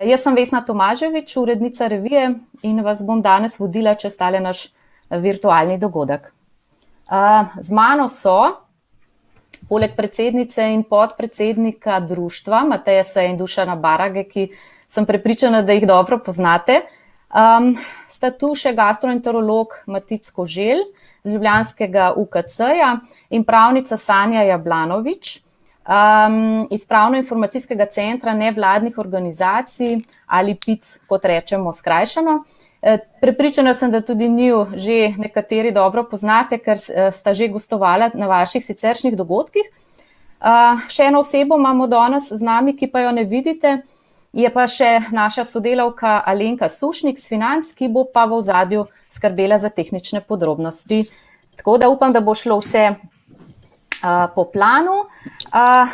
Jaz sem Vesna Tomaževič, urednica revije in vas bom danes vodila čez tale naš virtualni dogodek. Z mano so, poleg predsednice in podpredsednika društva, Mateja Seje in Dušana Barage, ki sem prepričana, da jih dobro poznate, sta tu še gastroenterolog Matic Koželj z ljubljanskega UKC-ja in pravnica Sanja Jablanovič iz Pravno-informacijskega centra nevladnih organizacij ali PIC, kot rečemo skrajšano. Prepričana sem, da tudi njiju že nekateri dobro poznate, ker sta že gostovala na vaših siceršnjih dogodkih. Še eno osebo imamo danes z nami, ki pa jo ne vidite, je pa še naša sodelavka Alenka Sušnik z Financ, ki bo pa v ozadju skrbela za tehnične podrobnosti. Tako da upam, da bo šlo vse po planu.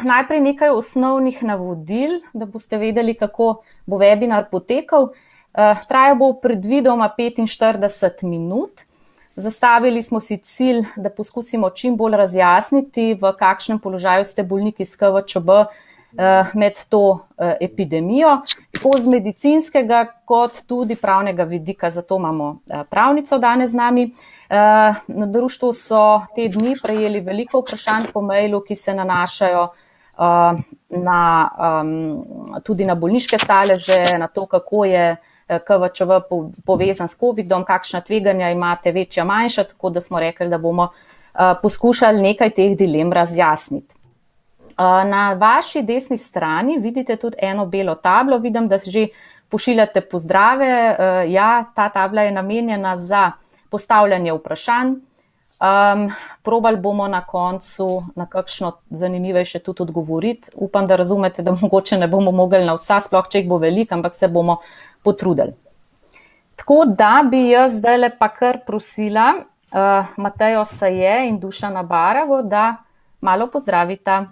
Najprej nekaj osnovnih navodil, da boste vedeli, kako bo webinar potekal. Trajal bo predvidoma 45 minut. Zastavili smo si cilj, da poskusimo čim bolj razjasniti, v kakšnem položaju ste bolniki s KVČB med to epidemijo, tako z medicinskega kot tudi pravnega vidika, zato imamo pravnico danes z nami. Na društvu so te dni prejeli veliko vprašanj po mailu, ki se nanašajo tudi na bolniške staleže, na to, kako je KVČB povezan s COVID-om, kakšna tveganja imate, večja, manjša, tako da smo rekli, da bomo poskušali nekaj teh dilem razjasniti. Na vaši desni strani vidite tudi eno belo tablo, vidim, da že pošiljate pozdrave. Ja, ta tabla je namenjena za postavljanje vprašanj. Probali bomo na koncu na kakšno zanimivejše tudi odgovoriti. Upam, da razumete, da mogoče ne bomo mogli na vsa, sploh če jih bo veliko, ampak se bomo potrudili. Tako da bi jaz zdajle pa kar prosila Matejo Seje in Dušana Barago, da malo pozdravita.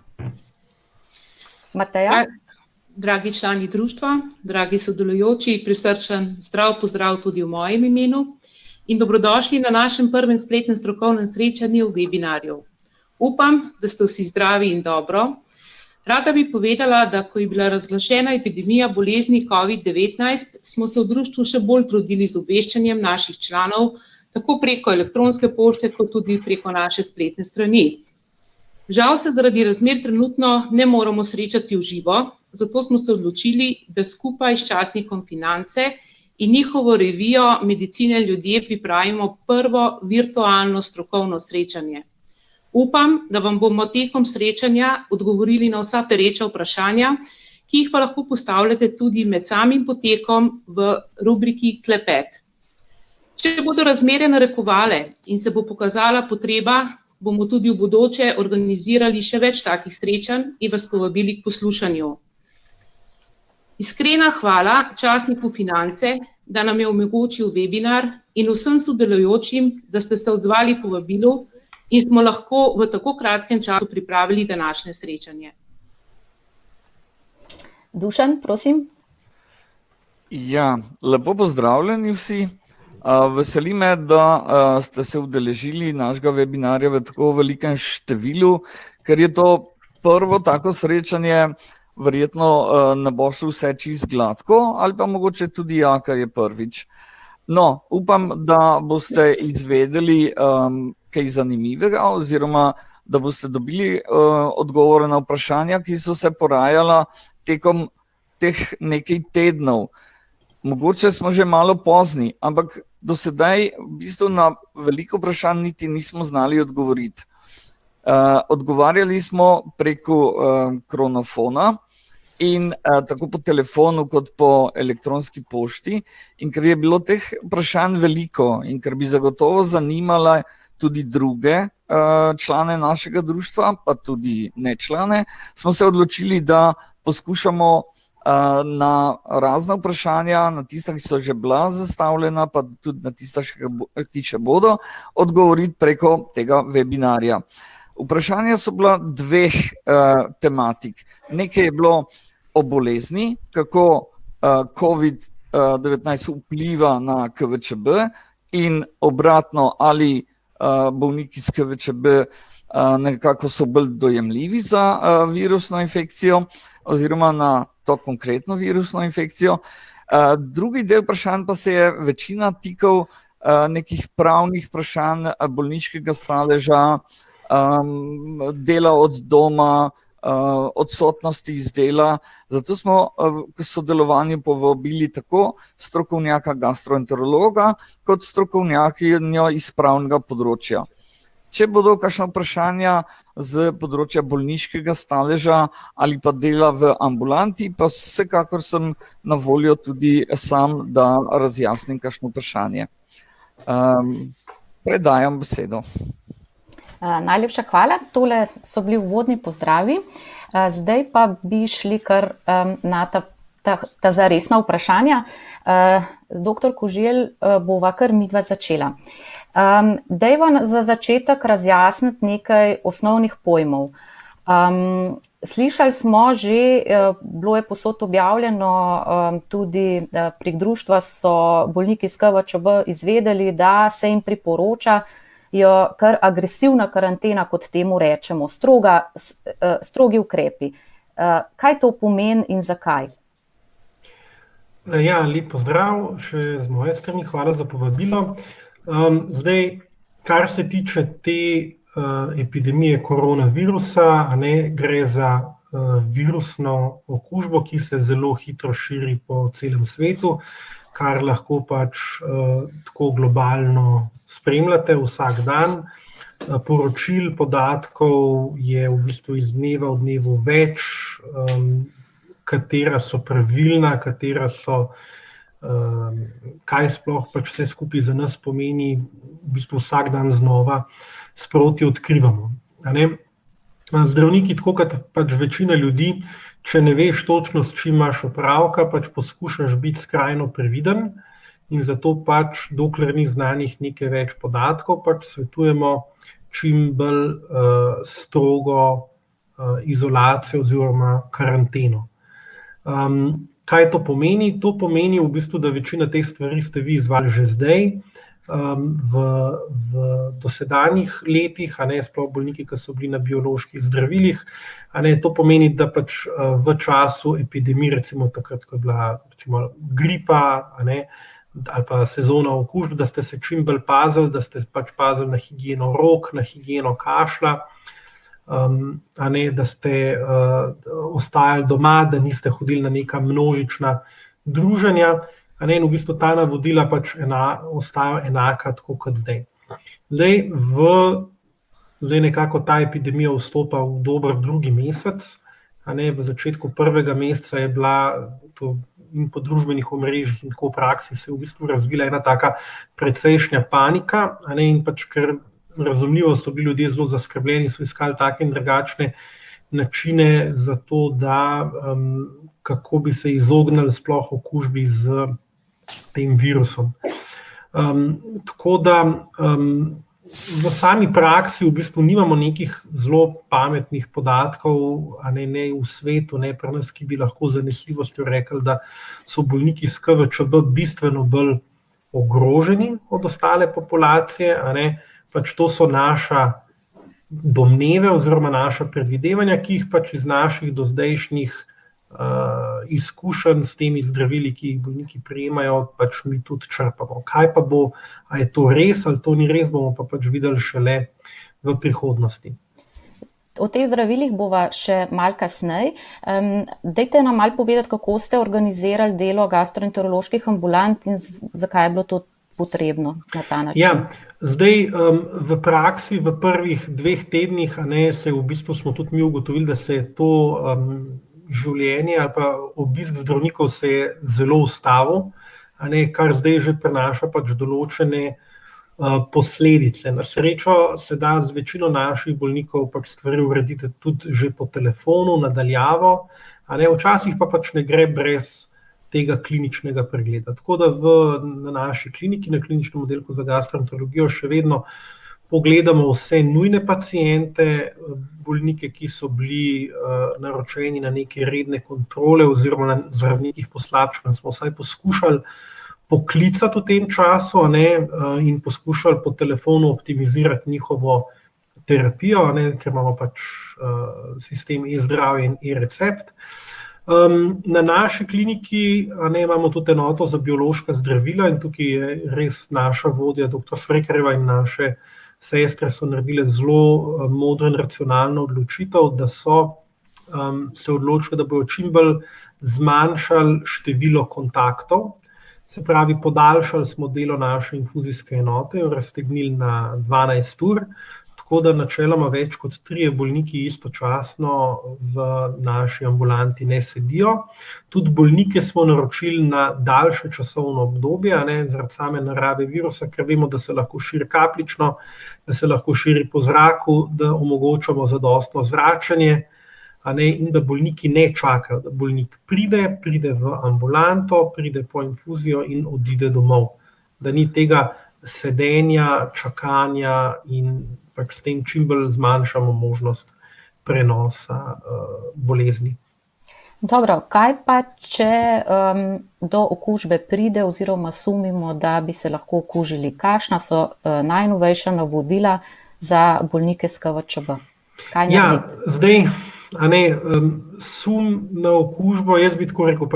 Mateja? Dragi člani društva, dragi sodelujoči, prisrčen zdrav pozdrav tudi v mojem imenu in dobrodošli na našem prvem spletnem strokovnem srečanju v webinarju. Upam, da ste vsi zdravi in dobro. Rada bi povedala, da ko je bila razglašena epidemija bolezni COVID-19, smo se v društvu še bolj trudili z obveščanjem naših članov, tako preko elektronske pošte, kot tudi preko naše spletne strani. Žal se zaradi razmer trenutno ne moremo srečati v živo, zato smo se odločili, da skupaj s časnikom Finance in njihovo revijo Medicine ljudje pripravimo prvo virtualno strokovno srečanje. Upam, da vam bomo tekom srečanja odgovorili na vsa pereča vprašanja, ki jih pa lahko postavljate tudi med samim potekom v rubriki Klepet. Če bodo razmere narekovale in se bo pokazala potreba, bomo tudi v bodoče organizirali še več takih srečanj in vas povabili k poslušanju. Iskrena hvala časniku Finance, da nam je omogočil webinar in vsem sodelujočim, da ste se odzvali povabilu in smo lahko v tako kratkem času pripravili današnje srečanje. Dušan, prosim. Ja, lepo pozdravljeni vsi. Veseli me, da ste se udeležili našega webinarja v tako velikem številu, ker je to prvo tako srečanje, verjetno ne bo šlo vse čisto gladko, ali pa mogoče tudi ja, ker je prvič. No, upam, da boste izvedeli kaj zanimivega oziroma da boste dobili odgovore na vprašanja, ki so se porajala tekom teh nekaj tednov. Mogoče smo že malo pozni, ampak do sedaj v bistvu na veliko vprašanj niti nismo znali odgovoriti. Odgovarjali smo preko kronofona in tako po telefonu kot po elektronski pošti, in ker je bilo teh vprašanj veliko in ker bi zagotovo zanimala tudi druge člane našega društva, pa tudi ne člane, smo se odločili, da poskušamo na razna vprašanja, na tista, ki so že bila zastavljena, pa tudi na tista, ki še bodo, odgovoriti preko tega webinarja. Vprašanja so bila dveh tematik. Nekaj je bilo o bolezni, kako COVID-19 vpliva na KVČB in obratno, ali bolniki s KVČB nekako so bolj dojemljivi za virusno infekcijo oziroma na to konkretno virusno infekcijo. Drugi del vprašanj pa se je večina tikal nekih pravnih vprašanj bolniškega staleža, dela od doma, odsotnosti iz dela. Zato smo k sodelovanju povabili tako strokovnjaka gastroenterologa kot strokovnjakinjo iz pravnega področja. Če bodo kakšna vprašanja z področja bolniškega staleža ali pa dela v ambulanti, pa vsekakor sem na voljo tudi sam, da razjasnim kakšno vprašanje. Predajam besedo. Najlepša hvala. Tole so bili uvodni pozdravi. Zdaj pa bi šli kar na ta zaresna vprašanja. Doktor Koželj, bova kar midva začela. Dajva za začetek razjasniti nekaj osnovnih pojmov. Slišali smo že, bilo je povsod objavljeno, tudi prek društva so bolniki s KVČB izvedeli, da se jim priporoča kar agresivna karantena, kot temu rečemo, strogi ukrepi. Kaj to pomeni in zakaj? Ja, lep pozdrav še z moje strani, hvala za povabilo. Zdaj, kar se tiče te epidemije koronavirusa, gre za virusno okužbo, ki se zelo hitro širi po celem svetu, kar lahko pač tako globalno spremljate vsak dan. Poročil, podatkov je v bistvu iz dneva v dnevu več, katera so pravilna, katera so, kaj sploh pač vse skupaj za nas pomeni, v bistvu vsak dan znova sproti odkrivamo. Zdravniki, tako kot pač večina ljudi, če ne veš točno, s čim imaš opravka, pač poskušaš biti skrajno previden in zato pač, dokler ni znanih nekaj več podatkov, pač svetujemo čim bolj strogo izolacijo oziroma karanteno. Kaj to pomeni? To pomeni v bistvu, da večina teh stvari ste vi izvali že zdaj. V dosedanjih letih, sploh bolniki, ki so bili na bioloških zdravilih, to pomeni, da pač v času epidemije, recimo takrat, ko je bila recimo gripa ali pa sezona okužb, da ste se čim bolj pazili, da ste pač pazili na higieno rok, na higieno kašlja, da ste ostajali doma, da niste hodili na neka množična druženja. In v bistvu ta navodila pač ostajajo enaka, tako kot zdaj. Zdaj nekako ta epidemija vstopa v dober drugi mesec. V začetku prvega meseca je bila in po družbenih omrežjih in tako v praksi se je v bistvu razvila ena taka precejšnja panika, in pač ker razumljivo so bili ljudje zelo zaskrbljeni, so iskali take in drugačne načine za to, da kako bi se izognili sploh okužbi z tem virusom. Tako da v sami praksi v bistvu nimamo nekih zelo pametnih podatkov, ne v svetu, ne pri nas, ki bi lahko z zanesljivostjo rekli, da so bolniki s KVČB bistveno bolj ogroženi od ostale populacije. Pač to so naša domneve oziroma naša predvidevanja, ki jih pač iz naših dozdajšnjih izkušenj s temi zdravili, ki jih bolniki prejemajo, pač mi tudi črpamo. Kaj pa bo, a je to res ali to ni res, bomo pa pač videli šele v prihodnosti. O teh zdravilih bova še malo kasneje. Dajte nam malo povedati, kako ste organizirali delo gastroenteroloških ambulant in zakaj je bilo to potrebno na ta način. Ja, zdaj v praksi v prvih 2 tednih se v bistvu smo tudi mi ugotovili, da se je to življenje ali pa obisk zdravnikov se je zelo ustavil, kar zdaj že prinaša pač določene posledice. Na srečo se da z večino naših bolnikov pač stvari urediti tudi že po telefonu, nadaljavo, včasih pa pač ne gre brez tega kliničnega pregleda. Tako da na naši kliniki, na kliničnem oddelku za gastroenterologijo še vedno pogledamo vse nujne paciente, bolnike, ki so bili naročeni na neke redne kontrole oziroma zaradi nekih poslabšanj. Smo vsaj poskušali poklicati v tem času in poskušali po telefonu optimizirati njihovo terapijo, ker imamo pač sistem e-zdravje in e-recept. Na naši kliniki imamo tudi enoto za biološka zdravila in tukaj je res naša vodja, dr. Smrekarjeva in naše sestre so naredile zelo modro in racionalno odločitev, da so se odločili, da bodo čim bolj zmanjšali število kontaktov. Se pravi, podaljšali smo delo naše infuzijske enote, jo raztegnili na 12 ur, tako da načeloma več kot 3 bolniki istočasno v naši ambulanti ne sedijo. Tudi bolnike smo naročili na daljše časovno obdobje, zaradi same narave virusa, ker vemo, da se lahko širi kapljično, da se lahko širi po zraku, da omogočamo zadostno zračenje. In da bolniki ne čakajo, da bolnik pride v ambulanto, pride po infuzijo in odide domov. Da ni tega sedenja, čakanja in pač s tem čim bolj zmanjšamo možnost prenosa bolezni. Dobro, kaj pa, če do okužbe pride oziroma sumimo, da bi se lahko okužili? Kakšna so najnovejša navodila za bolnike s KVČB? Kaj narediti? Zdaj, sum na okužbo, jaz bi tako rekel,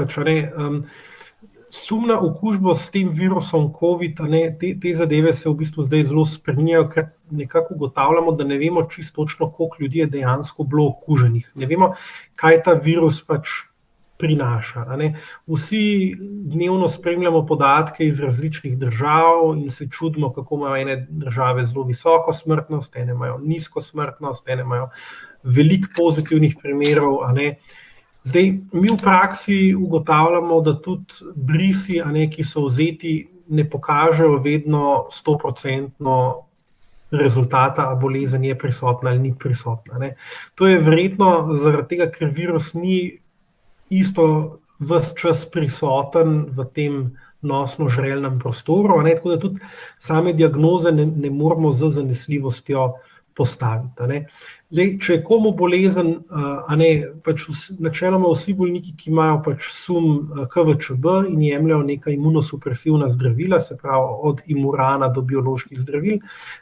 sum na okužbo s tem virusom COVID, te zadeve se v bistvu zdaj zelo spreminjajo, ker nekako ugotavljamo, da ne vemo čisto točno, koliko ljudi je dejansko bilo okuženih. Ne vemo, kaj ta virus pač prinaša. Vsi dnevno spremljamo podatke iz različnih držav in se čudimo, kako imajo ene države zelo visoko smrtnost, ene imajo nizko smrtnost, ene imajo veliko pozitivnih primerov. Zdaj, mi v praksi ugotavljamo, da tudi brisi, ki so vzeti, ne pokažejo vedno 100% rezultata, a bolezen je prisotna ali ni prisotna. To je verjetno zaradi tega, ker virus ni isto ves čas prisoten v tem nosno-žrelnem prostoru, tako da tudi same diagnoze ne moramo z zanesljivostjo postaviti. Zdaj, če je komu bolezen, pač načeloma vsi bolniki, ki imajo pač sum KVČB in jemljajo neka imunosupresivna zdravila, se pravi od Imurana do bioloških zdravil,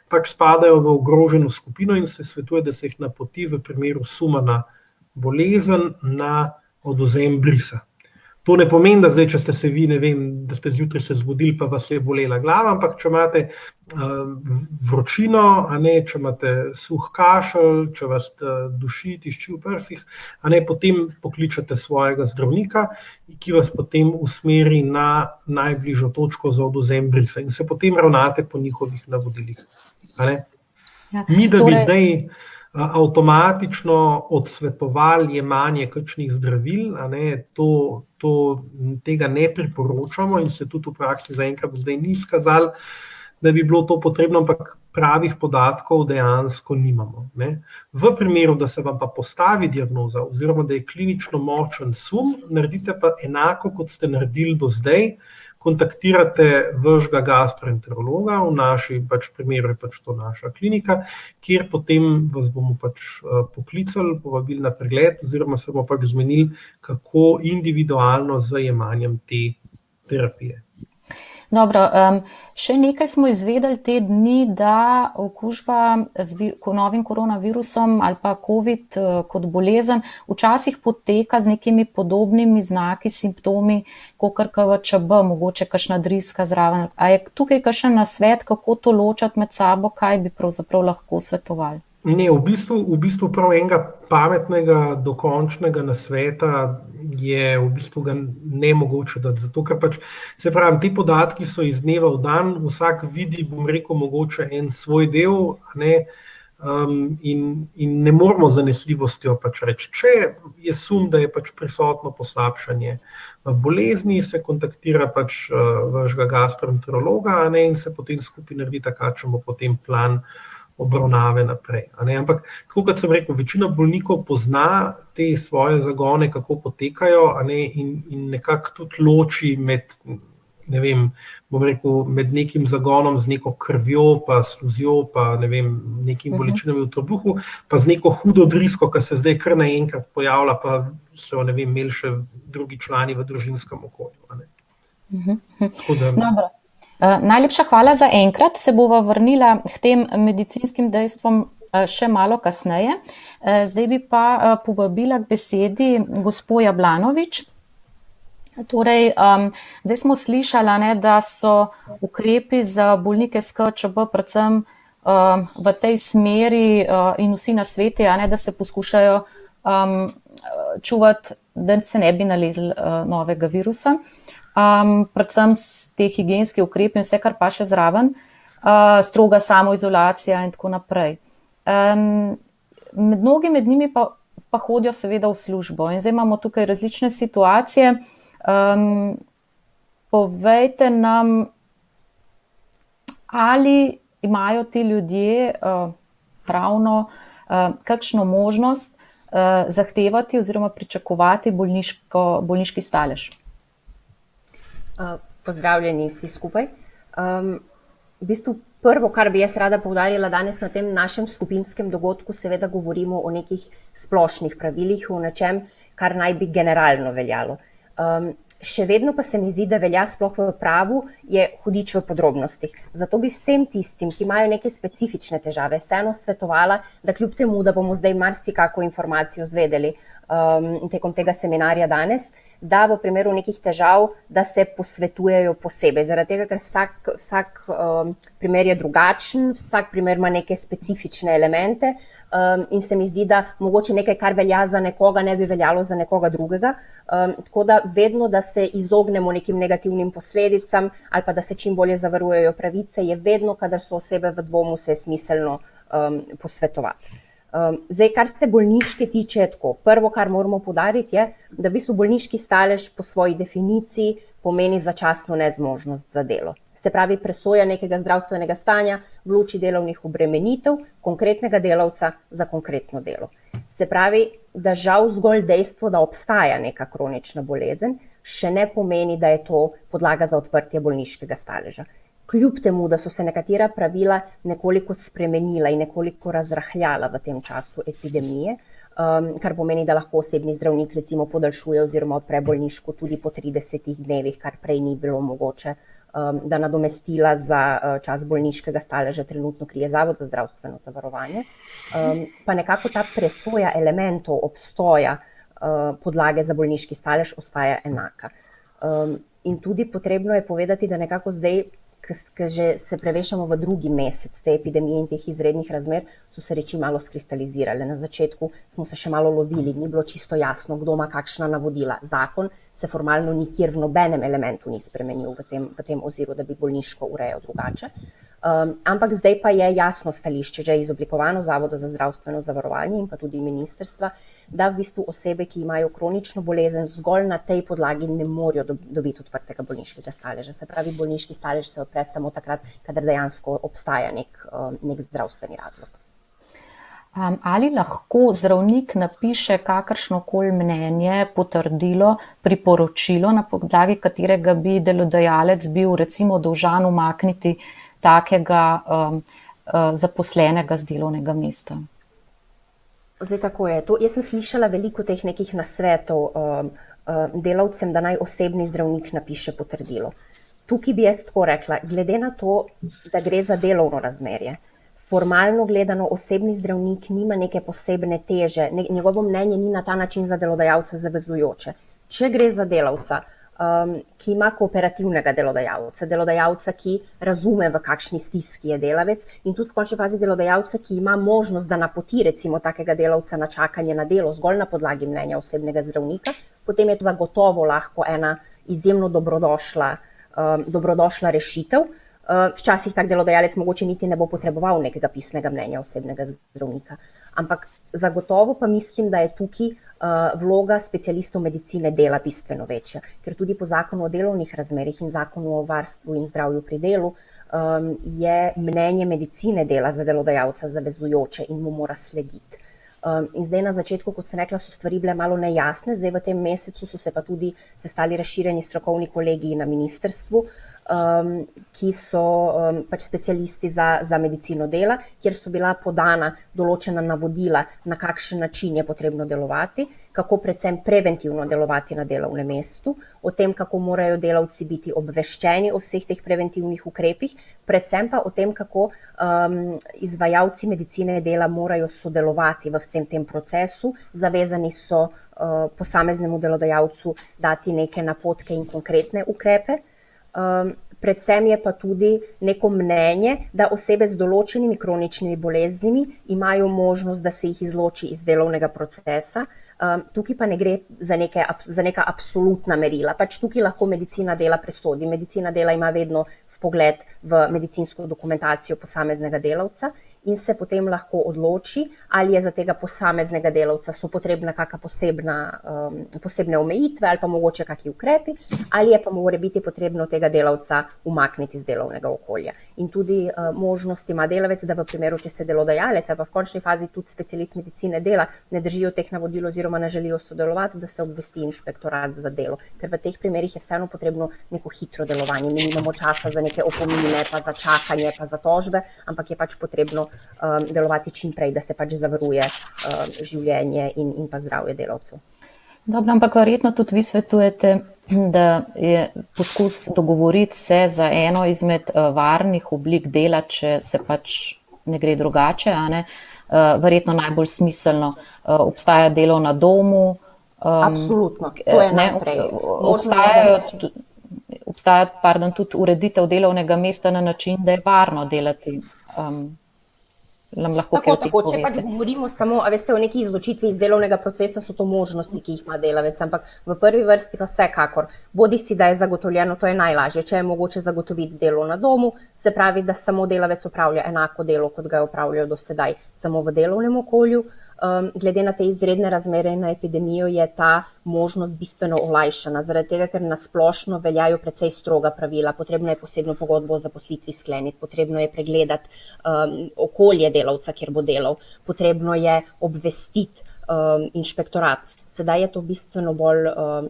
pač spadajo v ogroženo skupino in se svetuje, da se jih napoti v primeru suma na bolezen na odvzem brisa. To ne pomeni, da zdaj, če ste se vi, ne vem, da ste zjutraj se zbudili, pa vas je bolela glava, ampak če imate vročino, če imate suh kašelj, če vas duši, tišči v prsih, potem pokličete svojega zdravnika, ki vas potem usmeri na najbližjo točko za odvzem brisa in se potem ravnate po njihovih navodilih. Mi, da bi zdaj avtomatično odsvetovali jemanje kakšnih zdravil, tega ne priporočamo in se tudi v praksi zaenkrat zdaj ni izkazalo, da bi bilo to potrebno, ampak pravih podatkov dejansko nimamo. V primeru, da se vam pa postavi diagnoza oziroma da je klinično močen sum, naredite pa enako, kot ste naredili do zdaj, kontaktirate vašega gastroenterologa, v naši primeru je to naša klinika, kjer potem vas bomo poklicali, povabili na pregled oziroma se bomo zmenili, kako individualno z jemanjem te terapije. Dobro, še nekaj smo izvedeli te dni, da okužba z novim koronavirusom ali pa COVID kot bolezen včasih poteka z nekimi podobnimi znaki, simptomi, kakor KVČB, mogoče kakšna driska zraven. A je tukaj kakšen nasvet, kako to ločati med sabo, kaj bi pravzaprav lahko svetovali? Ne, v bistvu prav enega pametnega, dokončnega nasveta je v bistvu ga nemogoče dati, zato ker se pravi, ti podatki so iz dneva v dan, vsak vidi, bom rekel, mogoče en svoj del, in ne moramo z zanesljivostjo reči. Če je sum, da je prisotno poslabšanje bolezni, se kontaktira vašega gastroenterologa in se potem skupaj naredi kakšen bo potem plan obravnave naprej. Ampak, tako kot sem rekel, večina bolnikov pozna te svoje zagone, kako potekajo, in nekako tudi loči med, ne vem, bom rekel, med nekim zagonom z neko krvjo, pa sluzjo, pa ne vem, nekimi bolečinami v trebuhu, pa z neko hudo drisko, ki se zdaj kar naenkrat pojavlja, pa so, ne vem, imeli še drugi člani v družinskem okolju. Dobro. Najlepša hvala za enkrat. Se bova vrnila k tem medicinskim dejstvom še malo kasneje. Zdaj bi pa povabila k besedi gospo Jablanovič. Torej, zdaj smo slišali, ne, da so ukrepi za bolnike s KČB predvsem v tej smeri in vsi na sveti, ne, da se poskušajo čuvati, da se ne bi nalezli novega virusa. Predvsem te higienske ukrepe in vse, kar pa še zraven, stroga samoizolacija in tako naprej. Mnogi med njimi pa hodijo seveda v službo in zdaj imamo tukaj različne situacije. Povejte nam, ali imajo ti ljudje pravno kakšno možnost zahtevati oziroma pričakovati bolniški stalež? Pozdravljeni vsi skupaj. V bistvu prvo, kar bi jaz rada poudarila danes na tem našem skupinskem dogodku, seveda govorimo o nekih splošnih pravilih, o nečem, kar naj bi generalno veljalo. Še vedno pa se mi zdi, da velja sploh v pravu, je hudič v podrobnostih. Zato bi vsem tistim, ki imajo neke specifične težave, vseeno svetovala, da kljub temu, da bomo zdaj marsikako informacijo zvedeli tekom tega seminarja danes, da v primeru nekih težav, da se posvetujejo posebej. Zaradi tega, ker vsak primer je drugačen, vsak primer ima neke specifične elemente in se mi zdi, da mogoče nekaj, kar velja za nekoga, ne bi veljalo za nekoga drugega. Tako da vedno, da se izognemo nekim negativnim posledicam ali pa da se čim bolje zavarujejo pravice, je vedno, kadar so osebe v dvomu, se je smiselno posvetovati. Zdaj, kar se bolniške tiče, tako, prvo, kar moramo poudariti, je, da v bistvu bolniški stalež po svoji definiciji pomeni začasno nezmožnost za delo. Se pravi, presoja nekega zdravstvenega stanja v luči delovnih obremenitev konkretnega delavca za konkretno delo. Se pravi, da žal zgolj dejstvo, da obstaja neka kronična bolezen, še ne pomeni, da je to podlaga za odprtje bolniškega staleža. Kljub temu, da so se nekatera pravila nekoliko spremenila in nekoliko razrahljala v tem času epidemije, kar pomeni, da lahko osebni zdravnik recimo podaljšuje oziroma odpre bolniško tudi po 30 dnevih, kar prej ni bilo mogoče, da nadomestila za čas bolniškega staleža trenutno krije Zavod za zdravstveno zavarovanje, pa nekako ta presoja elementov obstoja podlage za bolniški stalež ostaja enaka. In tudi potrebno je povedati, da nekako zdaj, ker že se prevešamo v drugi mesec te epidemije in teh izrednih razmer, so se reči malo skristalizirale. Na začetku smo se še malo lovili, ni bilo čisto jasno, kdo ima kakšna navodila. Zakon se formalno nikjer v nobenem elementu ni spremenil v tem oziru, da bi bolniško urejal drugače. Ampak zdaj pa je jasno stališče že izoblikovano Zavoda za zdravstveno zavarovanje in pa tudi ministrstva, da v bistvu osebe, ki imajo kronično bolezen, zgolj na tej podlagi ne morejo dobiti odprtega bolniškega staleža. Se pravi, bolniški stalež se odpre samo takrat, kadar dejansko obstaja nek zdravstveni razlog. Ali lahko zdravnik napiše kakršnokoli mnenje, potrdilo, priporočilo, na podlagi katerega bi delodajalec bil recimo dolžan umakniti takega zaposlenega z delovnega mesta? Zdaj tako je. Jaz sem slišala veliko teh nekih nasvetov delavcem, da naj osebni zdravnik napiše potrdilo. Tukaj bi jaz tako rekla, glede na to, da gre za delovno razmerje, formalno gledano osebni zdravnik nima neke posebne teže, njegovo mnenje ni na ta način za delodajalca zavezujoče. Če gre za delavca, ki ima kooperativnega delodajalca, ki razume, v kakšni stiski je delavec in tudi v končni fazi delodajalca, ki ima možnost, da napoti recimo takega delavca na čakanje na delo zgolj na podlagi mnenja osebnega zdravnika, potem je to zagotovo lahko ena izjemno dobrodošla rešitev. Včasih tak delodajalec mogoče niti ne bo potreboval nekega pisnega mnenja osebnega zdravnika. Ampak zagotovo pa mislim, da je tukaj vloga specialistov medicine dela bistveno večja, ker tudi po zakonu o delovnih razmerjih in zakonu o varstvu in zdravju pri delu je mnenje medicine dela za delodajalca zavezujoče in mu mora slediti. In zdaj na začetku, kot sem rekla, so stvari bile malo nejasne, zdaj v tem mesecu so se pa tudi sestali razširjeni strokovni kolegiji na ministrstvu ki so pač specialisti za medicino dela, kjer so bila podana določena navodila, na kakšen način je potrebno delovati, kako predvsem preventivno delovati na delovnem mestu, o tem, kako morajo delavci biti obveščeni o vseh teh preventivnih ukrepih, predvsem pa o tem, kako izvajalci medicine dela morajo sodelovati v vsem tem procesu, zavezani so posameznemu delodajalcu dati neke napotke in konkretne ukrepe. Predvsem je pa tudi neko mnenje, da osebe z določenimi kroničnimi boleznimi imajo možnost, da se jih izloči iz delovnega procesa. Tukaj pa ne gre za neka absolutna merila. Pač tukaj lahko medicina dela presodi. Medicina dela ima vedno vpogled v medicinsko dokumentacijo posameznega delavca in se potem lahko odloči, ali je za tega posameznega delavca so potrebna kakšna posebne omejitve ali pa mogoče kakšni ukrepi, ali je pa morebiti potrebno tega delavca umakniti iz delovnega okolja. In tudi možnost ima delavec, da v primeru, če se delodajalec ali pa v končni fazi tudi specialist medicine dela ne držijo teh navodil oziroma ne želijo sodelovati, da se obvesti inšpektorat za delo. Ker v teh primerih je vseeno potrebno neko hitro delovanje. Mi nimamo časa za neke opomine, pa za čakanje, pa za tožbe, ampak je pač potrebno delovati čim prej, da se pač zavaruje življenje in pa zdravje delavcev. Dobro, ampak verjetno tudi vi svetujete, da je poskus dogovoriti se za eno izmed varnih oblik dela, če se pač ne gre drugače, a ne? Verjetno najbolj smiselno. Obstaja delo na domu. Absolutno, to je najprej. Obstaja tudi ureditev delovnega mesta na način, da je varno delati. Tako, če pač govorimo samo, o neki izločitvi iz delovnega procesa, so to možnosti, ki jih ima delavec, ampak v prvi vrsti pa vsekakor, bodi si, da je zagotovljeno, to je najlažje, če je mogoče zagotoviti delo na domu, se pravi, da samo delavec opravlja enako delo, kot ga je opravljal do sedaj, samo v delovnem okolju. Glede na te izredne razmere in na epidemijo je ta možnost bistveno olajšana, zaradi tega, ker na splošno veljajo precej stroga pravila. Potrebno je posebno pogodbo o zaposlitvi skleniti, potrebno je pregledati okolje delavca, kjer bo delal, potrebno je obvestiti inšpektorat. Sedaj je to bistveno bolj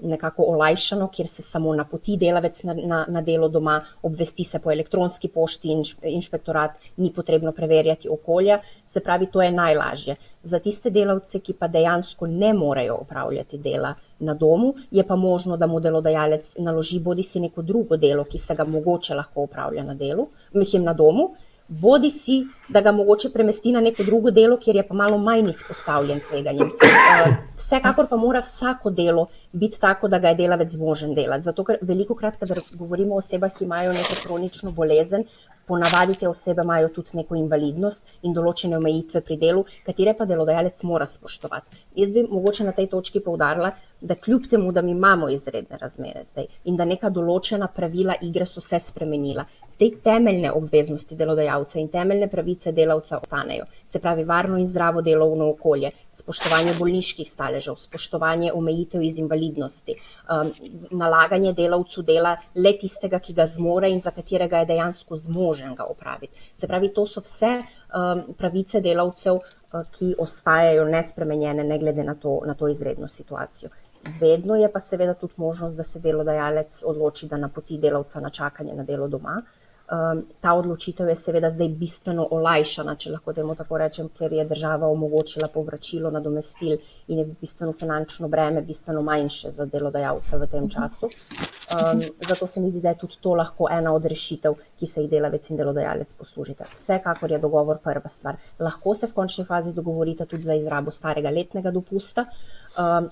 nekako olajšano, kjer se samo napoti delavec na delo doma, obvesti se po elektronski pošti in inšpektorat, ni potrebno preverjati okolja, se pravi, to je najlažje. Za tiste delavce, ki pa dejansko ne morejo opravljati dela na domu, je pa možno, da mu delodajalec naloži bodi si neko drugo delo, ki se ga mogoče lahko opravlja na domu, bodi si, da ga mogoče premesti na neko drugo delo, kjer je pa malo manj izpostavljen tveganjem. Vsekakor pa mora vsako delo biti tako, da ga je delavec zmožen delati. Zato, ker velikokrat, kadar govorimo o osebah, ki imajo neko kronično bolezen, ponavadi te osebe imajo tudi neko invalidnost in določene omejitve pri delu, katere pa delodajalec mora spoštovati. Jaz bi mogoče na tej točki poudarila, da kljub temu, da mi imamo izredne razmere zdaj in da neka določena pravila igre so se spremenila, te temeljne obveznosti delodajalca in temeljne pravice delavca ostanejo. Se pravi, varno in zdravo delovno okolje, spoštovanje bolniških staležev, spoštovanje omejitev iz invalidnosti, nalaganje delavcu dela le tistega, ki ga zmore in za katerega je dejansko zmožen ga opraviti. Se pravi, to so vse pravice delavcev, ki ostajajo nespremenjene, ne glede na to izredno situacijo. Vedno je pa seveda tudi možnost, da se delodajalec odloči, da napoti delavca na čakanje na delo doma. Ta odločitev je seveda zdaj bistveno olajšana, če lahko temu tako rečem, ker je država omogočila povračilo nadomestil in je bistveno finančno breme bistveno manjše za delodajalca v tem času. Zato se mi zdi, da je tudi to lahko ena od rešitev, ki se jih delavec in delodajalec poslužita. Vsekakor je dogovor prva stvar. Lahko se v končni fazi dogovorita tudi za izrabo starega letnega dopusta,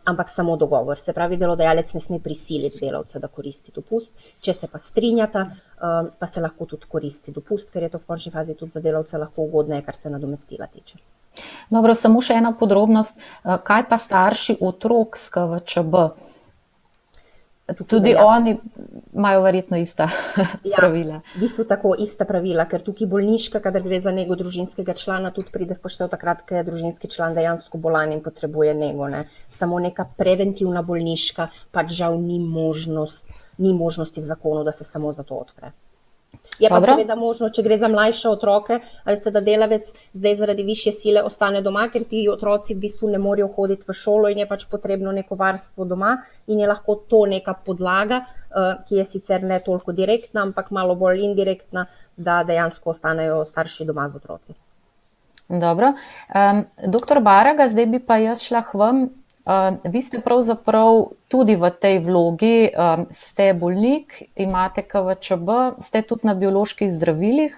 ampak samo dogovor. Se pravi, delodajalec ne sme prisiliti delavca, da koristi dopust. Če se pa strinjata, pa se lahko tudi koristi dopust, ker je to v končni fazi tudi za delavca lahko ugodneje, kar se nadomestila tiče. Dobro, samo še ena podrobnost. Kaj pa starši otrok s KVČB? Tudi oni imajo verjetno ista pravila. V bistvu tako ista pravila, ker tukaj bolniška, kadar gre za nego družinskega člana, tudi pride v poštev takrat, ko je družinski član dejansko bolan in potrebuje nego. Samo neka preventivna bolniška, pač žal ni možnosti v zakonu, da se samo za to odpre. Je pa Dobro. seveda možno, če gre za mlajše otroke, a veste, da delavec zdaj zaradi višje sile ostane doma, ker ti otroci v bistvu ne morejo hoditi v šolo in je pač potrebno neko varstvo doma in je lahko to neka podlaga, ki je sicer ne toliko direktna, ampak malo bolj indirektna, da dejansko ostanejo starši doma z otroci. Dobro. Doktor Baraga, zdaj bi pa jaz šla k vam. Vi ste pravzaprav tudi v tej vlogi, ste bolnik, imate KVČB, ste tudi na bioloških zdravilih,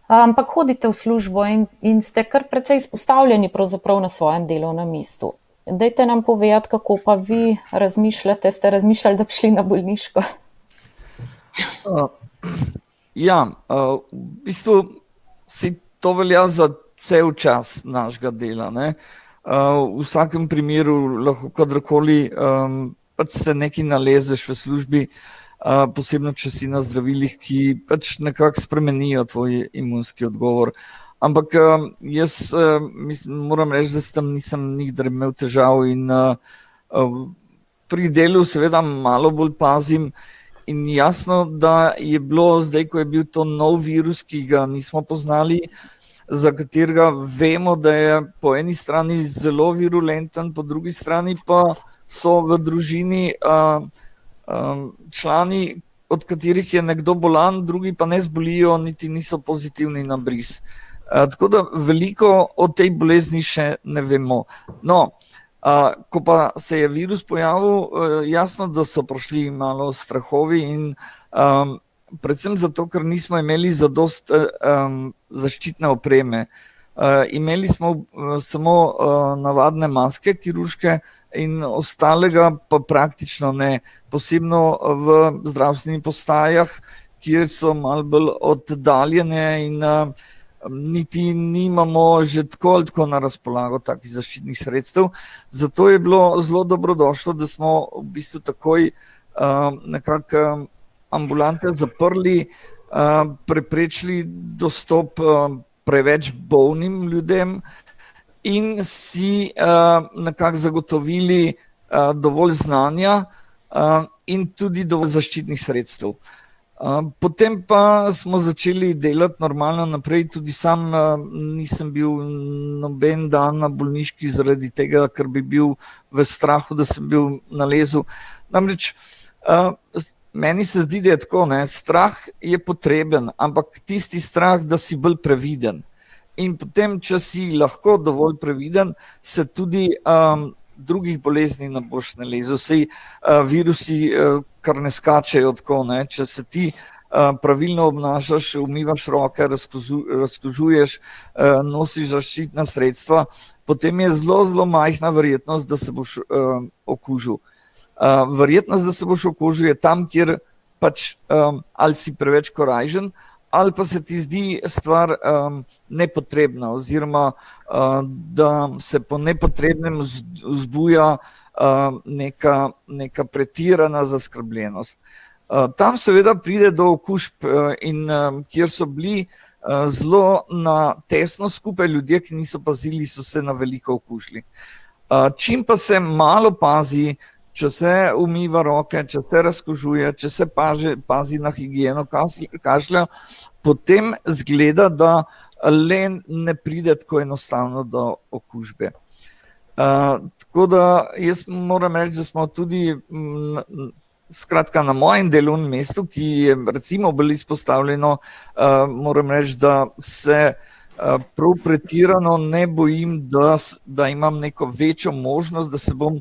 ampak hodite v službo in ste kar precej izpostavljeni pravzaprav na svojem delovnem mestu. Dajte nam povedati, kako pa vi razmišljate, ste razmišljali, da bi šli na bolniško? Ja, v bistvu si to velja za cel čas našega dela, ne. V vsakem primeru lahko kadarkoli pač se nekaj nalezeš v službi, posebno če si na zdravilih, ki pač nekako spremenijo tvoj imunski odgovor. Ampak jaz moram reči, da tam nisem nikdar imel težav in pri delu seveda malo bolj pazim in jasno, da je bilo zdaj, ko je bil to nov virus, ki ga nismo poznali, za katerega vemo, da je po eni strani zelo virulenten, po drugi strani pa so v družini člani, od katerih je nekdo bolan, drugi pa ne zbolijo, niti niso pozitivni na bris. Tako da veliko o tej bolezni še ne vemo. No, ko pa se je virus pojavil, jasno, da so prišli malo strahovi in predvsem zato, ker nismo imeli zadost zaščitne opreme. Imeli smo samo navadne maske kirurške in ostalega pa praktično ne. Posebno v zdravstvenih postajah, kjer so malo bolj oddaljene in niti nimamo že tako ali tako na razpolago takih zaščitnih sredstev. Zato je bilo zelo dobrodošlo, da smo v bistvu takoj nekako ambulante zaprli, preprečili dostop preveč bolnim ljudem in si nekako zagotovili dovolj znanja in tudi dovolj zaščitnih sredstev. Potem pa smo začeli delati normalno naprej, tudi sam nisem bil noben dan na bolniški zaradi tega, ker bi bil v strahu, da sem bil nalezel. Namreč meni se zdi, da je tako, ne, strah je potreben, ampak tisti strah, da si bolj previden. In potem, če si lahko dovolj previden, se tudi drugih bolezni ne boš nalezel. Sej virusi kar ne skačejo tako, ne. Če se ti pravilno obnašaš, umivaš roke, razkužuješ, nosiš zaščitna sredstva, potem je zelo, zelo majhna verjetnost, da se boš okužil. Verjetnost, da se boš okužil, je tam, kjer pač ali si preveč korajžen, ali pa se ti zdi stvar nepotrebna, oziroma da se po nepotrebnem vzbuja neka pretirana zaskrbljenost. Tam seveda pride do okužb in kjer so bili zelo na tesno skupaj ljudje, ki niso pazili, so se na veliko okužili. Čim pa se malo pazi, če se umiva roke, če se razkužuje, če se pazi na higieno, kašlja, potem zgleda, da le ne pride tako enostavno do okužbe. Tako da jaz moram reči, da smo tudi skratka na mojem delovnem mestu, ki je recimo bolj izpostavljeno, moram reči, da se prav pretirano ne bojim, da imam neko večjo možnost, da se bom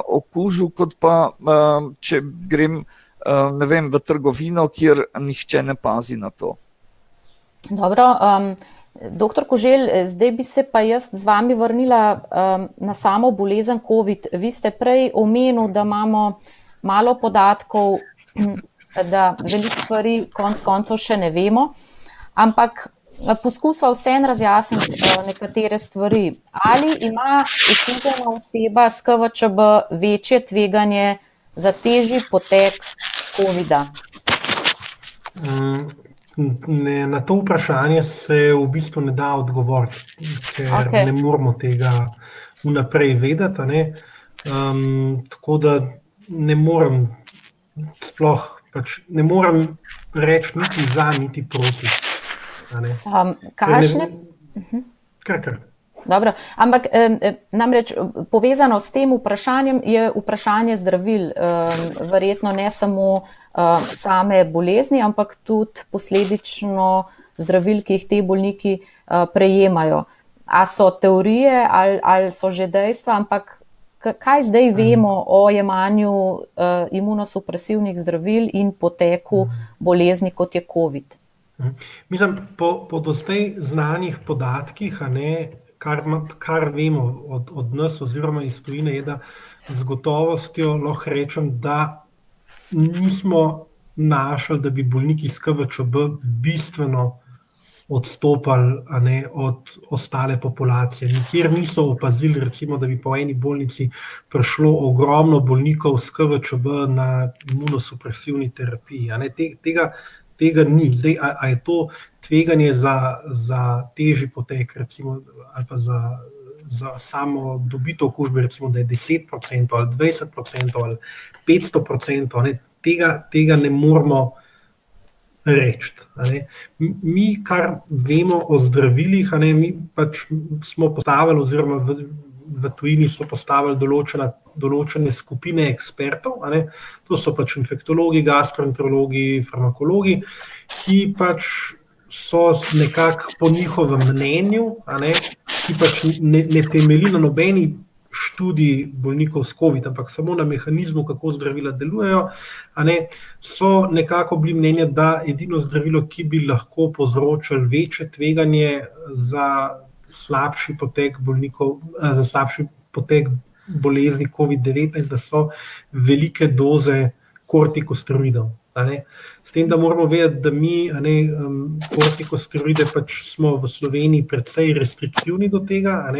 okužil, kot pa če grem, ne vem, v trgovino, kjer nihče ne pazi na to. Dobro, doktor Koželj, zdaj bi se pa jaz z vami vrnila na samo bolezen COVID. Vi ste prej omenil, da imamo malo podatkov, da veliko stvari konec koncev še ne vemo, ampak poskusva vseeno razjasniti nekatere stvari. Ali ima okužena oseba s KVČB večje tveganje za težji potek COVID-a? Na to vprašanje se v bistvu ne da odgovoriti, ker ne moramo tega vnaprej vedeti, ne. Tako da ne morem sploh pač ne morem reči niti za, niti proti. Kakšne? Kar. Dobro, ampak namreč povezano s tem vprašanjem je vprašanje zdravil, verjetno ne samo same bolezni, ampak tudi posledično zdravil, ki jih te bolniki prejemajo. A so teorije ali so že dejstva, ampak kaj zdaj vemo o jemanju imunosupresivnih zdravil in poteku bolezni, kot je COVID? Mislim, po doslej znanih podatkih, kar vemo od nas oziroma iz tujine, je, da z gotovostjo lahko rečem, da nismo našli, da bi bolniki s KVČB bistveno odstopali od ostale populacije. Nikjer niso opazili, recimo, da bi po eni bolnici prišlo ogromno bolnikov s KVČB na imunosupresivni terapiji. Tega ni. Zdaj, a je to tveganje za težji potek, recimo, ali pa za samo dobito okužbe, recimo, da je 10% ali 20% ali 500%, tega ne moremo reči. Mi, kar vemo o zdravilih, mi pač smo postavili, oziroma v tujini so postavili določene skupine ekspertov, to so pač infektologi, gastroenterologi, farmakologi, ki pač so nekako po njihovem mnenju, ki pač ne temelji na nobeni študiji bolnikov s COVID, ampak samo na mehanizmu, kako zdravila delujejo, so nekako bili mnenja, da edino zdravilo, ki bi lahko povzročilo večje tveganje za slabši potek bolnikov, za slabši potek bolezni COVID-19, da so velike doze kortikosteroidov. S tem, da moramo vedeti, da mi kortikosteroide pač smo v Sloveniji precej restriktivni do tega,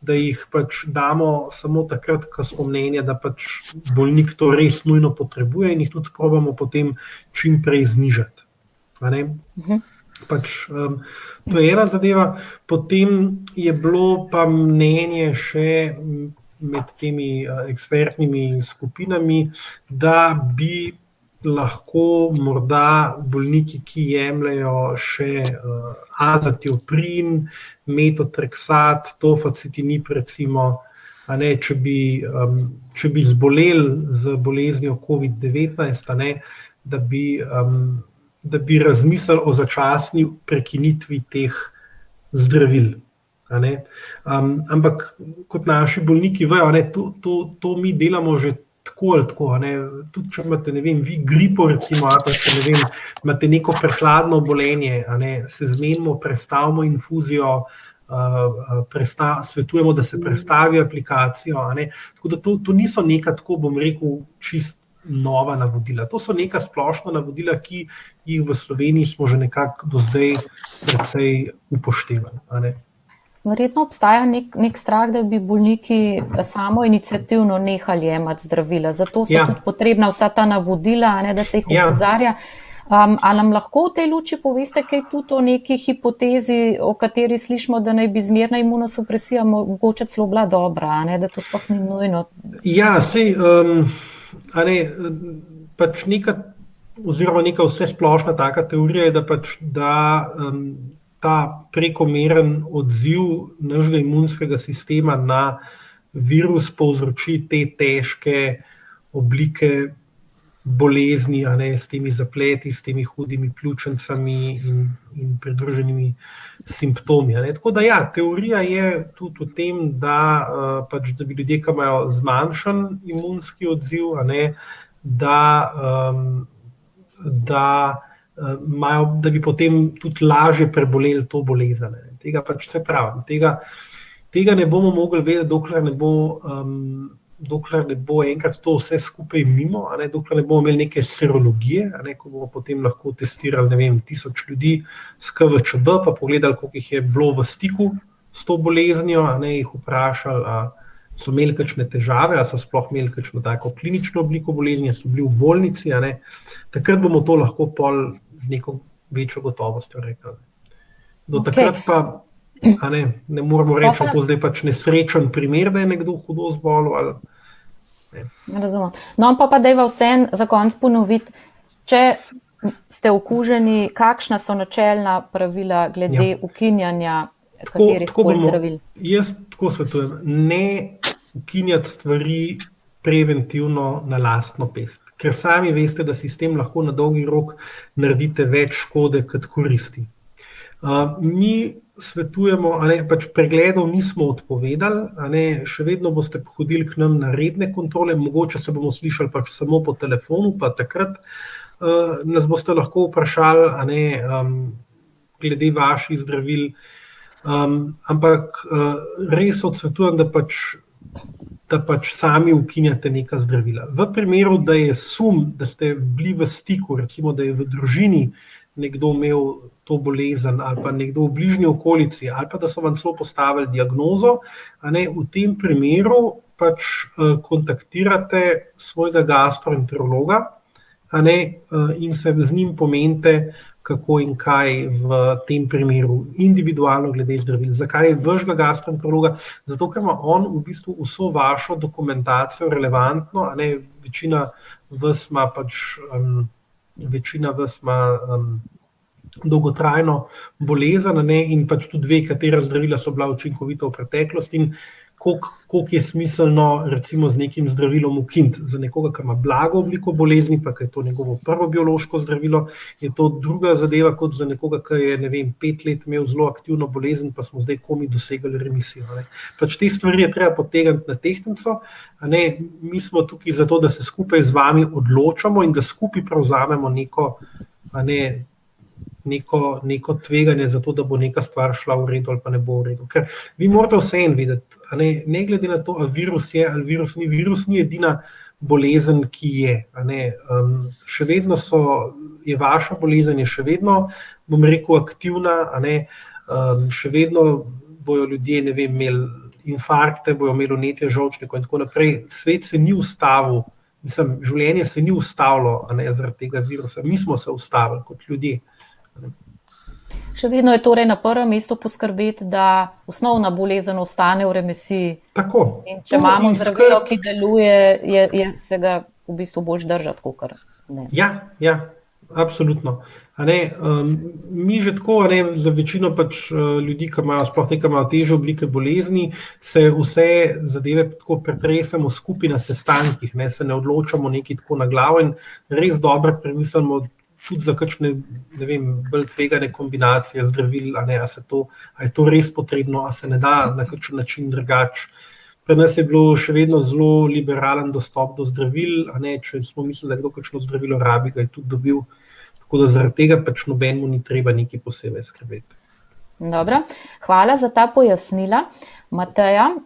da jih pač damo samo takrat, ko smo mnenja, da pač bolnik to res nujno potrebuje in jih tudi probamo potem čim prej znižati. Pač, to je ena zadeva. Potem je bilo pa mnenje še med temi ekspertnimi skupinami, da bi lahko morda bolniki, ki jemljejo še azatioprin, metotrexat, tofacitinib recimo, če bi zboleli z boleznijo COVID-19, da bi razmislili o začasni prekinitvi teh zdravil. Ampak kot naši bolniki vejo, to mi delamo že tako ali tako. Tudi če imate, vi gripo recimo, ali pa če imate neko prehladno obolenje, se zmenimo, prestavimo infuzijo, svetujemo, da se prestavi aplikacijo. Tako da to niso neka, tako bom rekel, čist nova navodila. To so neka splošna navodila, ki jih v Sloveniji smo že nekako do zdaj precej upoštevali. Verjetno obstaja nek strah, da bi bolniki samoiniciativno nehali jemati zdravila. Zato so tudi potrebna vsa ta navodila, da se jih opozarja. Ali nam lahko v tej luči poveste kaj tudi o neki hipotezi, o kateri slišimo, da naj bi zmerna imunosupresija mogoče celo bila dobra, da to sploh ni nujno? Ja, sej, pač neka vse splošna taka teorija je, da ta prekomeren odziv našega imunskega sistema na virus povzroči te težke oblike bolezni, s temi zapleti, s temi hudimi pljučnicami in pridruženimi simptomi. Tako da teorija je tudi v tem, da bi ljudje, ki imajo zmanjšan imunski odziv, da bi potem tudi lažje preboleli to bolezen. Tega pač se pravi. Tega ne bomo mogli vedeti, dokler ne bo enkrat to vse skupaj mimo, dokler ne bomo imeli neke serologije, ko bomo potem lahko testirali 1000 ljudi s KVČB, pa pogledali, koliko jih je bilo v stiku s to boleznijo, jih vprašali, ali so imeli kakšne težave, ali so sploh imeli kakšno tako klinično obliko bolezni, ali so bili v bolnici. Takrat bomo to lahko pol z neko večjo gotovostjo rekli. Do takrat pa ne moramo reči, da je to zdaj pač nesrečen primer, da je nekdo hudo zbolel. Razumem. No, pa dajva vseeno za konec ponoviti, če ste okuženi, kakšna so načelna pravila glede ukinjanja katerih koli zdravil? Jaz tako svetujem, ne ukinjati stvari preventivno na lastno pest, ker sami veste, da si s tem lahko na dolgi rok naredite več škode kot koristi. Mi svetujemo, pač pregledov nismo odpovedali, še vedno boste hodili k nam na redne kontrole, mogoče se bomo slišali pač samo po telefonu, pa takrat nas boste lahko vprašali glede vaših zdravil, ampak res odsvetujem, da pač sami ukinjate neka zdravila. V primeru, da je sum, da ste bili v stiku, recimo, da je v družini nekdo imel to bolezen ali pa nekdo v bližnji okolici ali pa da so vam celo postavili diagnozo, v tem primeru pač kontaktirate svojega gastroenterologa in se z njim pomenite, kako in kaj v tem primeru individualno glede zdravil. Zakaj vašega gastroenterologa? Zato, ker ima on v bistvu vso vašo dokumentacijo relevantno, večina vas ima dolgotrajno bolezen in pač tudi ve, katera zdravila so bila učinkovita v preteklosti in koliko je smiselno recimo z nekim zdravilom ukiniti. Za nekoga, ki ima blago obliko bolezni, pa ki je to njegovo prvo biološko zdravilo, je to druga zadeva kot za nekoga, ki je 5 let imel zelo aktivno bolezen, pa smo zdaj komaj dosegli remisijo. Pač te stvari je treba potegniti na tehtnico. Mi smo tukaj zato, da se skupaj z vami odločamo in da skupaj prevzamemo neko tveganje za to, da bo neka stvar šla v redu ali pa ne bo v redu. Ker vi morate vseeno videti, ne glede na to, ali virus je ali virus ni edina bolezen, ki je. Še vedno je vaša bolezen, je še vedno, bom rekel, aktivna, še vedno bojo ljudje, imeli infarkte, bojo imeli vnetje žolčnikov in tako naprej. Svet se ni ustavil, življenje se ni ustavilo zaradi tega virusa. Mi smo se ustavili kot ljudje. Še vedno je torej na prvem mestu poskrbeti, da osnovna bolezen ostane v remisiji. Tako. In če imamo zdravilo, ki deluje, se ga v bistvu bolj držati, kakor ne. Ja, absolutno. Mi že tako, za večino pač ljudi, ki imajo težje oblike bolezni, se vse zadeve tako pretresemo skupaj na sestankih, se ne odločamo nekaj tako na glavo in res dobro premislimo tudi za kakšne, bolj tvegane kombinacije zdravil, a je to res potrebno, a se ne da na kakšen način drugače. Pri nas je bilo še vedno zelo liberalen dostop do zdravil, če smo mislili, da kdo kakšno zdravilo rabi, ga je tudi dobil, tako da zaradi tega pač nobenemu ni treba nekaj posebej skrbeti. Dobro, hvala za ta pojasnila. Mateja,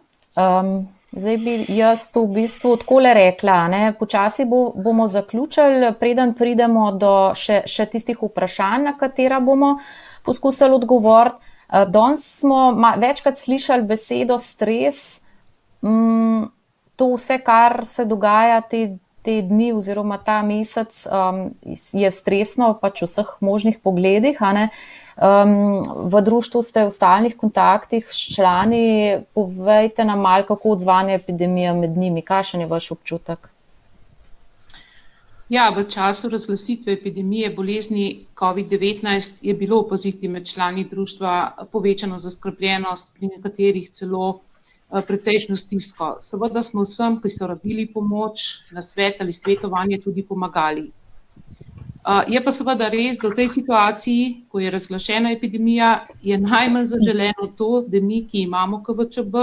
zdaj bi jaz to v bistvu takole rekla, počasi bomo zaključili, preden pridemo do še tistih vprašanj, na katera bomo poskusili odgovoriti. Danes smo večkrat slišali besedo stres, to vse, kar se dogaja te dni oziroma ta mesec, je stresno pač v vseh možnih pogledih, V društvu ste v stalnih kontaktih s člani, povejte nam malo, kako odzvanja epidemija med njimi, kakšen je vaš občutek? Ja, v času razglasitve epidemije bolezni COVID-19 je bilo opaziti med člani društva povečano zaskrbljenost, pri nekaterih celo precejšnjo stisko. Seveda smo vsem, ki so rabili pomoč, nasvet ali svetovanje, tudi pomagali. Je pa seveda res, da v tej situaciji, ko je razglašena epidemija, je najmanj zaželeno to, da mi, ki imamo KVČB,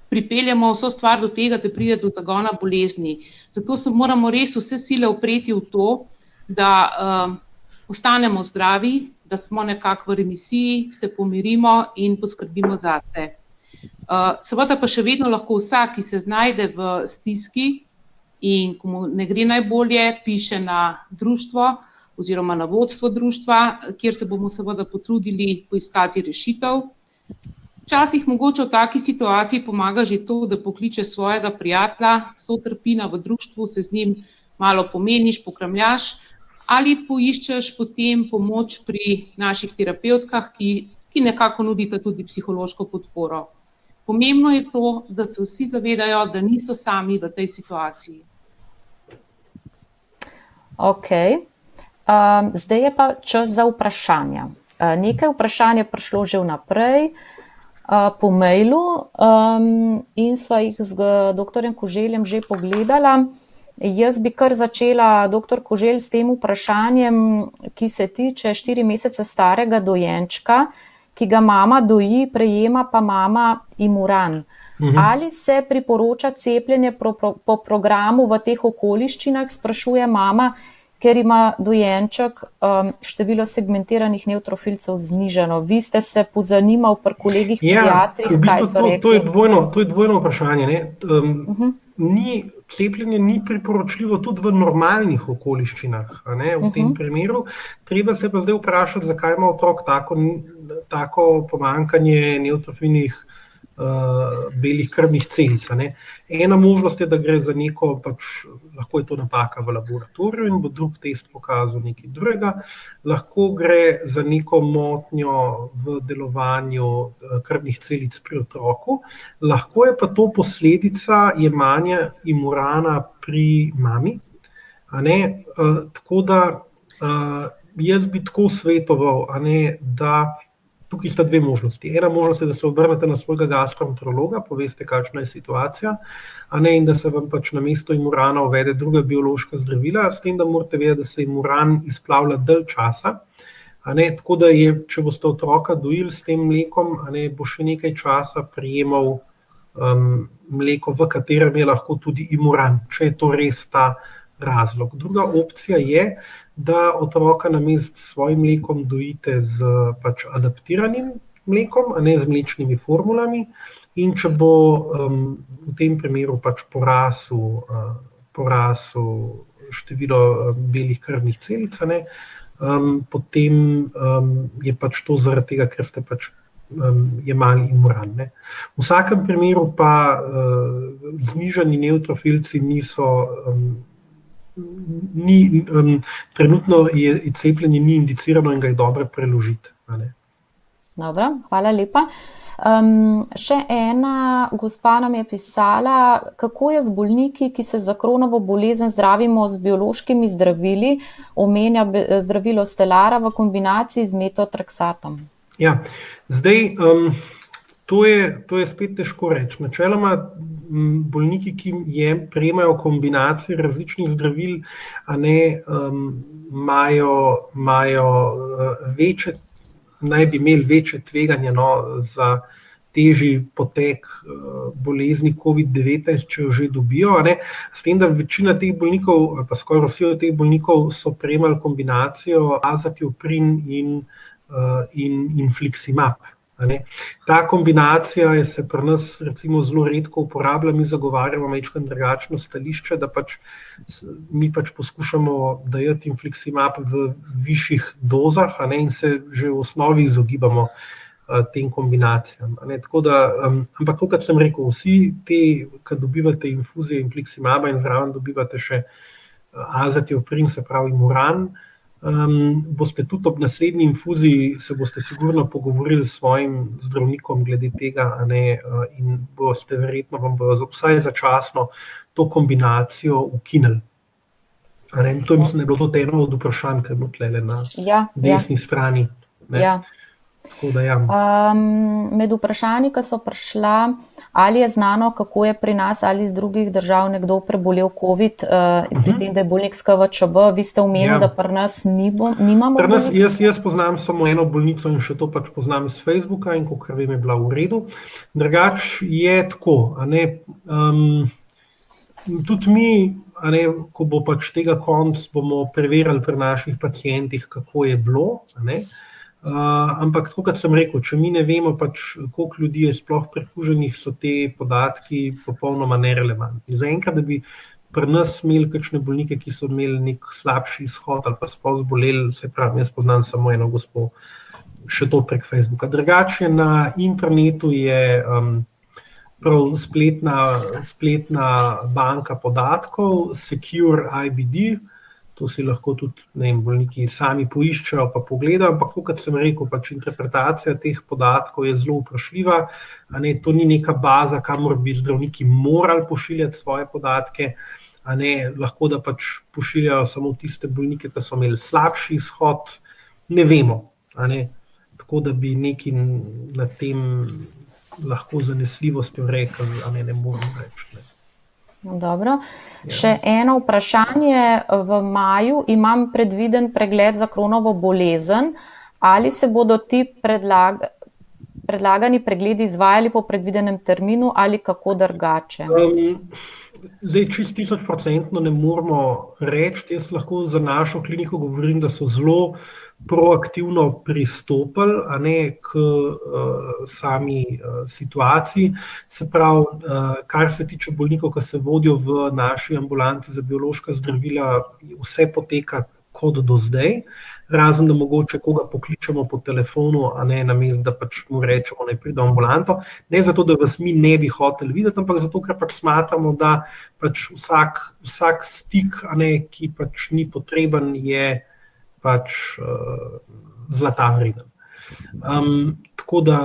pripeljemo vso stvar do tega, da pride do zagona bolezni. Zato se moramo res vse sile upreti v to, da ostanemo zdravi, da smo nekako v remisiji, se pomirimo in poskrbimo zase. Seveda pa še vedno lahko vsak, ki se znajde v stiski, in ko mu ne gre najbolje, piše na društvo oziroma na vodstvo društva, kjer se bomo seveda potrudili poiskati rešitev. Včasih mogoče v taki situaciji pomaga že to, da pokliče svojega prijatelja, sotrpina v društvu, se z njim malo pomeniš, pokramljaš ali poiščeš potem pomoč pri naših terapevtkah, ki nekako nudita tudi psihološko podporo. Pomembno je to, da se vsi zavedajo, da niso sami v tej situaciji. Okay. Zdaj je pa čas za vprašanja. Nekaj vprašanj je prišlo že vnaprej po mailu in sva jih z dr. Koželjem že pogledala. Jaz bi kar začela, dr. Koželj, s tem vprašanjem, ki se tiče 4 mesece starega dojenčka, ki ga mama doji, prejema pa mama Imuran. Ali se priporoča cepljenje po programu v teh okoliščinah, sprašuje mama, ker ima dojenček število segmentiranih nevtrofilcev znižano. Vi ste se pozanimali pri kolegih pediatrih, v bistvu kaj so rekli? To je dvojno vprašanje. Ne? Cepljenje ni priporočljivo tudi v normalnih okoliščinah. V tem primeru. Treba se pa zdaj vprašati, zakaj ima otrok tako pomanjkanje nevtrofilnih belih krvnih celic. Ena možnost je, da gre za neko, lahko je to napaka v laboratoriju in bo drug test pokazal nekaj drugega, lahko gre za neko motnjo v delovanju krvnih celic pri otroku, lahko je pa to posledica jemanja Imurana pri mami. Tako da jaz bi tako svetoval, da tukaj sta dve možnosti. Ena možnost je, da se obrnete na svojega gastroenterologa, poveste, kakšna je situacija, in da se vam namesto Imurana uvede druga biološka zdravila, s tem, da morate vedeti, da se Imuran izplavlja dalj časa. Tako da če boste otroka dojili s tem mlekom, bo še nekaj časa prejemal mleko, v katerem je lahko tudi Imuran, če je to res ta razlog. Druga opcija je, da otroka namesto s svojim mlekom dojite z adaptiranim mlekom, a ne z mlečnimi formulami, in če bo v tem primeru porasel število belih krvnih celic, potem je to zaradi tega, ker ste jemali Imuran. V vsakem primeru pa znižani nevtrofilci trenutno je cepljenje ni indicirano in ga je dobro preložiti. Dobro, hvala lepa. Še ena gospa nam je pisala, kako je z bolniki, ki se za Crohnovo bolezen zdravimo z biološkimi zdravili, omenja zdravilo Stelara v kombinaciji z metotrexatom. Ja, zdaj to je spet težko reči. Načeloma bolniki, ki prejemajo kombinacije različnih zdravil, naj bi imeli večje tveganje za težji potek bolezni COVID-19, če jo že dobijo. S tem, da večina teh bolnikov, ali pa skoraj vsi od teh bolnikov so prejemali kombinacijo azatioprin in infliximab. Ta kombinacija se pri nas recimo zelo redko uporablja, mi zagovarjamo malo drugačno stališče, da mi poskušamo dajati infliximab v višjih dozah, in se že v osnovi izogibamo tem kombinacijam. Ampak to, kot sem rekel, vsi ti, ki dobivate infuzije infliximaba in zraven dobivate še azatioprin, se pravi Imuran, boste tudi ob naslednji infuziji se boste sigurno pogovorili s svojim zdravnikom glede tega, in boste verjetno vam bodo vsaj začasno to kombinacijo ukinili. To mislim, da je bilo tudi eno od vprašanj, ki je bilo tlele na desni strani. Med vprašanji, ki so prišla, ali je znano, kako je pri nas ali iz drugih držav nekdo prebolel COVID, pri tem, da je bolnik s KVČB, vi ste omenili, da pri nas nimamo bolnika? Jaz poznam samo eno bolnico in še to poznam z Facebooka in kakor vem, je bila v redu. Drugač je tako, tudi mi, ko bo tega konc, bomo preverjali pri naših pacientih, kako je bilo, ampak tako, kot sem rekel, če mi ne vemo, koliko ljudi je sploh prekuženih, so te podatki popolnoma nerelevantni. Zaenkrat, da bi pri nas imeli kakšne bolnike, ki so imeli nek slabši izhod ali pa sploh zboleli, se pravi, jaz poznam samo eno gospo, še to prek Facebooka. Drugače na internetu je prav spletna banka podatkov, Secure IBD. To si lahko tudi bolniki sami poiščejo pa pogledajo, ampak kot sem rekel, interpretacija teh podatkov je zelo vprašljiva. To ni neka baza, kamor bi zdravniki morali pošiljati svoje podatke, lahko da pač pošiljajo samo tiste bolnike, ki so imeli slabši izhod, ne vemo. Tako da bi nekaj na tem lahko zanesljivostjo rekel, ne morem reči. Dobro. Še eno vprašanje. V maju imam predviden pregled za Crohnovo bolezen. Ali se bodo ti predlagani pregledi izvajali po predvidenem terminu ali kako drugače? Zdaj, čist 1000% ne moramo reči. Jaz lahko za našo kliniko govorim, da so zelo proaktivno pristopili k sami situaciji. Se pravi, kar se tiče bolnikov, ki se vodijo v naši ambulanti za biološka zdravila, vse poteka kot do zdaj, razen da mogoče koga pokličemo po telefonu, namesto da pač mu rečemo, naj pride v ambulanto. Ne zato, da vas mi ne bi hoteli videti, ampak zato, ker pač smatramo, da pač vsak stik, ki pač ni potreben, je pač zlata vreden. Tako da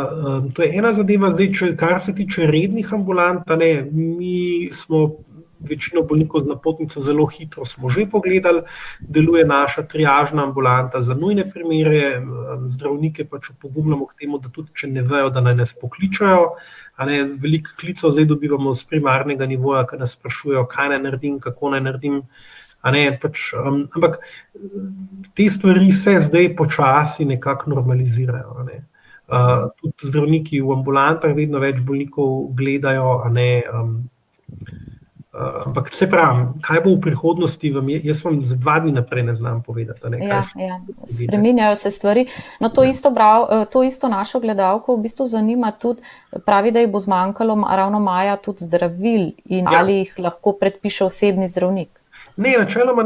to je ena zadeva. Zdaj, kar se tiče rednih ambulant, mi smo večino bolnikov z napotnico zelo hitro smo že pogledali, deluje naša triažna ambulanta za nujne primere, zdravnike pač opogumljamo k temu, da tudi če ne vejo, da naj nas pokličajo. Veliko klicev zdaj dobivamo z primarnega nivoja, ki nas sprašujejo, kaj naj naredim, kako naj naredim. Ampak te stvari se zdaj počasi nekako normalizirajo. Tudi zdravniki v ambulantah vedno več bolnikov gledajo. Ampak se pravim, kaj bo v prihodnosti, jaz vam za 2 dni naprej ne znam povedati. Spreminjajo se stvari. No, to isto našo gledalko v bistvu zanima tudi, pravi, da jih bo zmanjkalo ravno maja tudi zdravil in ali jih lahko predpiše osebni zdravnik. Ne, načeloma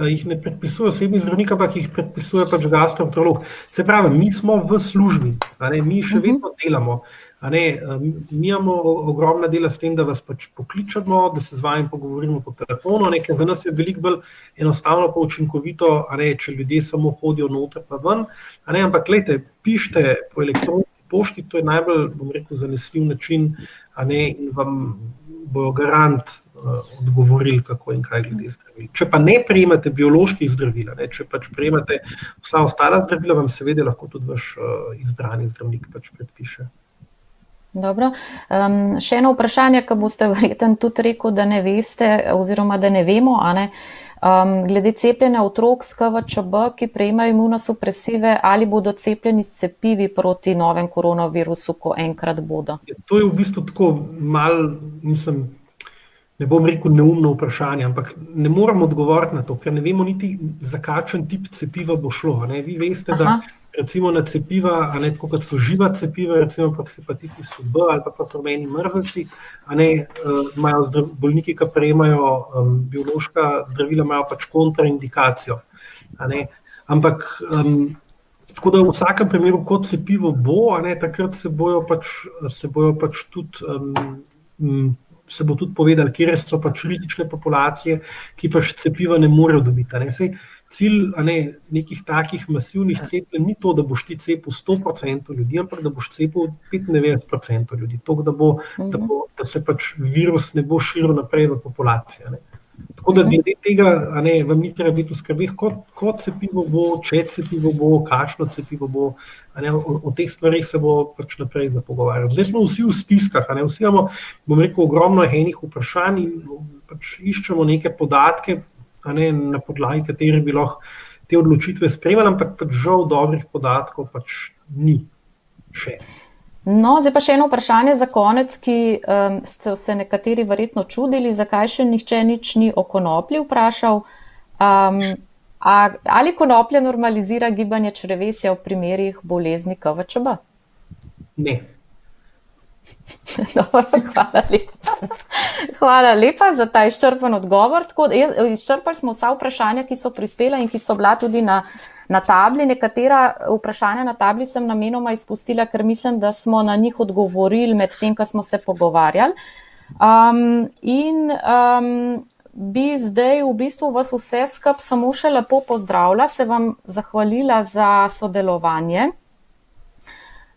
jih ne predpisuje osebni zdravnik, ampak jih predpisuje pač gastroenterolog. Se pravi, mi smo v službi, mi še vedno delamo. Mi imamo ogromna dela s tem, da vas pač pokličemo, da se z vami pogovorimo po telefonu. Za nas je veliko bolj enostavno pa učinkovito, če ljudje samo hodijo noter pa ven. Ampak gledajte, pišite po elektronski pošti, to je najbolj, bom rekel, zanesljiv način, in vam bojo garant odgovorili, kako in kaj glede zdravil. Če pa ne prejemate bioloških zdravil, če pač prejemate vsa ostala zdravila, vam seveda lahko tudi vaš izbrani zdravnik pač predpiše. Dobro. Še eno vprašanje, ki boste verjetno tudi rekel, da ne veste oziroma da ne vemo, glede cepljenja otrok s KVČB, ki prejemajo imunosupresive, ali bodo cepljeni s cepivi proti novem koronavirusu, ko enkrat bodo? To je v bistvu tako malo, ne bom rekel neumno vprašanje, ampak ne moram odgovoriti na to, ker ne vemo niti, za kakšen tip cepiva bo šlo. Vi veste, da recimo na cepiva, tako kot so živa cepiva, recimo proti hepatitisu B ali pa proti rumeni mrzlici, imajo bolniki, ki prejemajo biološka zdravila, imajo pač kontraindikacijo. Ampak tako da v vsakem primeru, kot cepivo bo, takrat se bo tudi povedali, kje so pač rizične populacije, ki pač cepiva ne morejo dobiti. Cilj nekih takih masivnih cepljenj ni to, da boš ti cepil 100% ljudi, ampak da boš cepil 95% ljudi. Da se pač virus ne bo širil naprej v populacijo. Tako da glede tega vam ni treba biti v skrbeh, ko cepivo bo, če cepivo bo, kakšno cepivo bo. O teh stvarih se bo pač naprej zapogovarjal. Zdaj smo vsi v stiskah, vsi imamo, bom rekel, ogromno enih vprašanj in pač iščemo neke podatke, na podlagi katerih bi lahko te odločitve sprejemali, ampak pač žal dobrih podatkov pač ni še. No, zdaj pa še eno vprašanje za konec, ki ste se nekateri verjetno čudili, zakaj še nihče nič ni o konoplji vprašal. Ali konoplja normalizira gibanje črevesja v primerih bolezni KVČB? Ne. Hvala lepa. Hvala lepa za ta izčrpen odgovor. Izčrpali smo vsa vprašanja, ki so prispela in ki so bila tudi na tabli. Nekatera vprašanja na tabli sem namenoma izpustila, ker mislim, da smo na njih odgovorili med tem, ko smo se pogovarjali. Bi zdaj v bistvu vas vse skup samo še lepo pozdravila, se vam zahvalila za sodelovanje.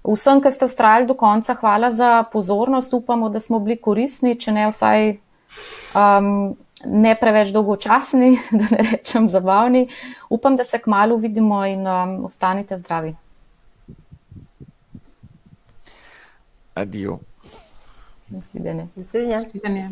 Vsem, ki ste vztrajali do konca, hvala za pozornost. Upamo, da smo bili koristni, če ne vsaj ne preveč dolgočasni, da ne rečem zabavni. Upam, da se kmalu vidimo in ostanite zdravi. Adijo. Nasvidenje. Nasvidenje. Videnje.